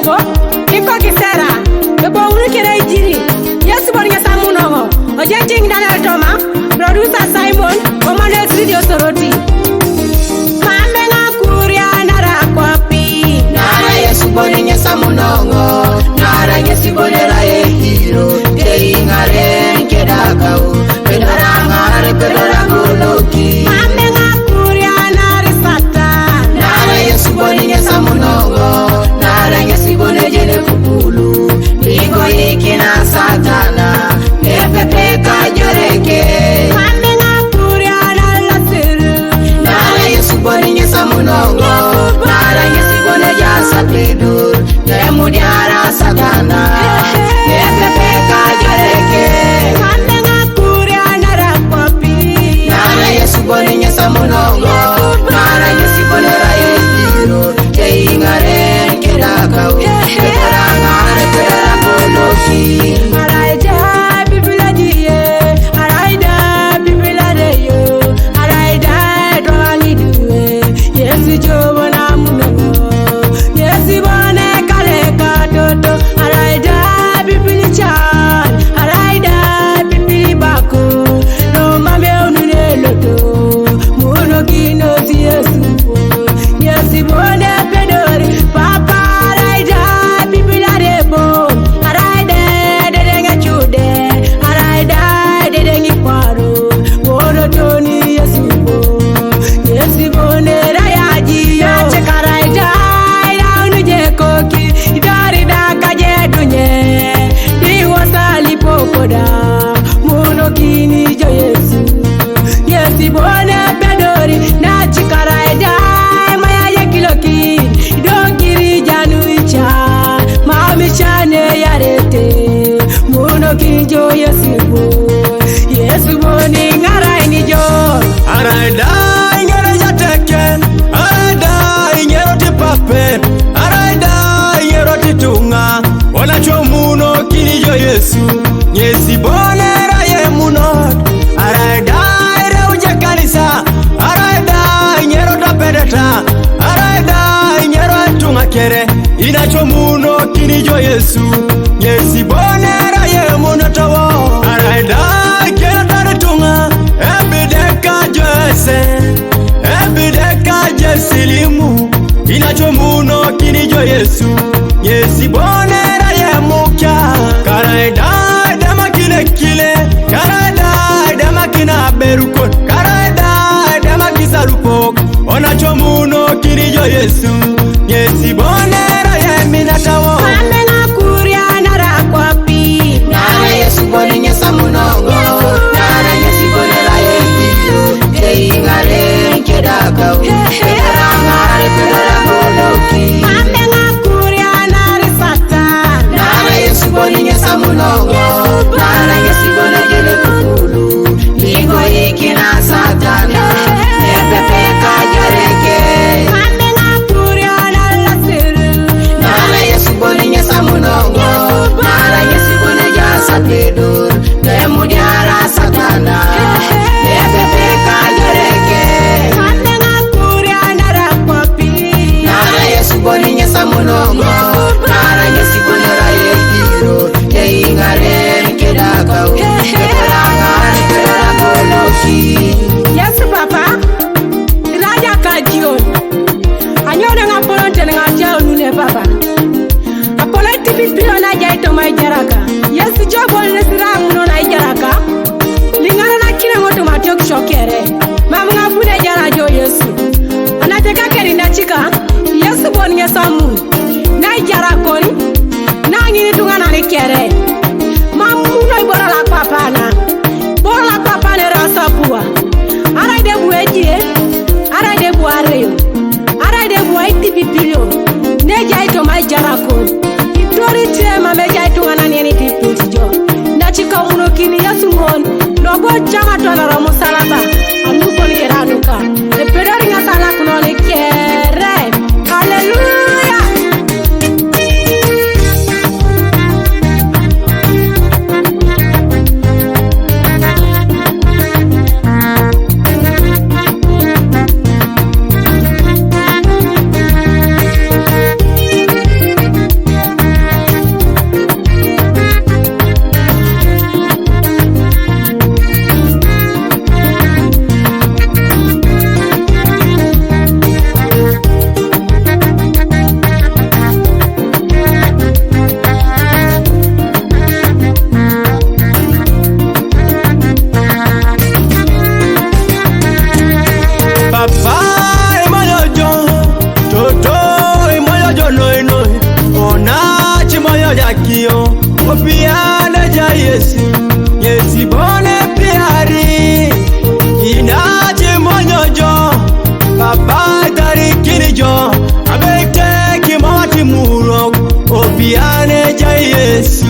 bobo iko kisera bebo unu kere jiri Yesu bon ngesa munogo oje ting Daniel Toma producer Simon Omane Studio Soroti Mame ngakuria nara kwapi Nara Yesu bon ngesa munogo Nara Yesu bonera hero Te ingare kedakau Pedara ngare pedara goloki Mame ngakuria nara satan Nara Yesu bon ngesa munogo Nara Yesu bonejele kupulu Iko ikina satana Nepepe kajoreke Mame ngakuria nara siru Nara Yesu bon ngesa munogo Nara Yesu boneja sapidur Nemu diara satana Nepepe kajoreke Mame ngakuria nara kwapi Nara Yesu bon ngesa munogo Nara Yesu bonera hero Te ingare kedakau Pedara ngare pedara goloki Araida bibila diye Araida bibila deyo Araida doangi duwe Yesu jobo na munogo Yesu bone kale katoto Araida bibili chan Araida bibili bako No mame unune loto Muno kino si Yesu Yesu bone pedori Papa Araida bibila debo Araida dedenga chude Araida dedengi kwaro Wono toni Yesu bo Yesu bone rayaji yo Cheka Araida ila unuje koki Idari daka jedunye Diwa sali popoda Muno kini jo Yesu Yesu bone pedori Na cheka Araida Maya ye kiloki Idongiri janu icha Mami chane yarete Muno kinjo Yesu bo Yesu bone ngarai ni jo Araida ingero jateken Araida ingero tipapen Araida ingero titunga Ona chomuno kinijo Yesu Nyesi bonera ye munot Araida ire uje kanisa Araida ingero tapedeta Araida ingero tunga kere Ina chomuno kinijo Yesu Nyesi bonera ye munotawo Araida ingero taretunga Ebideka jese Ebideka jesilimu Inachomuno kinijo Yesu Yesi bonera ye mukya Karaida dama kile kile Karaida dama kina berukon Karaida dama kisalupok Onachomuno kinijo Yesu Yesi bonera ye minatawo Mame ngakuria nara kwapi Nara Yesu bon ngesa munogo Nara Yesu bonera hero Te ingare kedakau Pedara ngare pedara goloki Mame ngakuria nara satan Nara Yesu bon ngesa munogo Nara Yesu bonejele kupulu Iko ikina satana Nepepe kajoreke Mame ngakuria nara siru Nara Yesu bon ngesa munogo Nara Yesu boneja sapidur Nemu diara satana Nepepe kajoreke Mame ngakuria nara kwapi Nara Yesu bon ngesa munogo Nara Yesu bonera hero Te ingare kedakau Pedara ngare pedara goloki Yesu papa Raja kajion Anyone ngapolonte ngajao nune papa Apolonte pipilo na jaito maijaraka Yesu jobo nesira muno na ijaraka Lingana na kine ngoto matiok shokere Mama ngafude jara jo Yesu Anateka keri na chika Yesu bon ngesamu Na ijarakoni Na ngini tunga na nikere Mamuno ibora la papana Bora la papane rasa pua Ara de buejie Ara de buareo Ara de buaiti pipilio Ne jaito mai jarakoni Itori tema me jaito wana nini tiputi jo Na chika uno kini Yesu mon Logo chama tuana ramo salaba Anuko ni eranuka Ne pedori nga sala kuno ni kere Hallelujah timuro obiane ja Yesu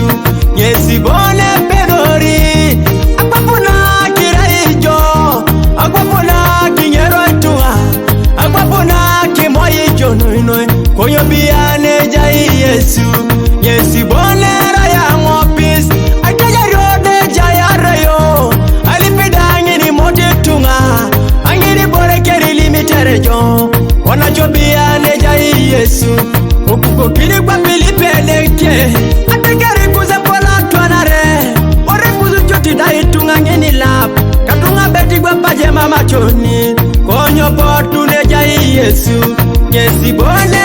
nyesi bone pedori akwapuna kiraijo akwapuna kinyero tuwa akwapuna kimoyijo noinoi koyo biane ja Yesu nyesi bone raya ngopis akaja rode ja rayo alipidangi ni moti tunga angini bore keri limiterejo wanacho biane ja Yesu okuko kiri kwa pilipeleke ategeri kuze pola twanare ore kuzu choti dai tunga ngeni lap katunga beti kwa paje mama choni konyo potu ne ja Yesu nyesi bone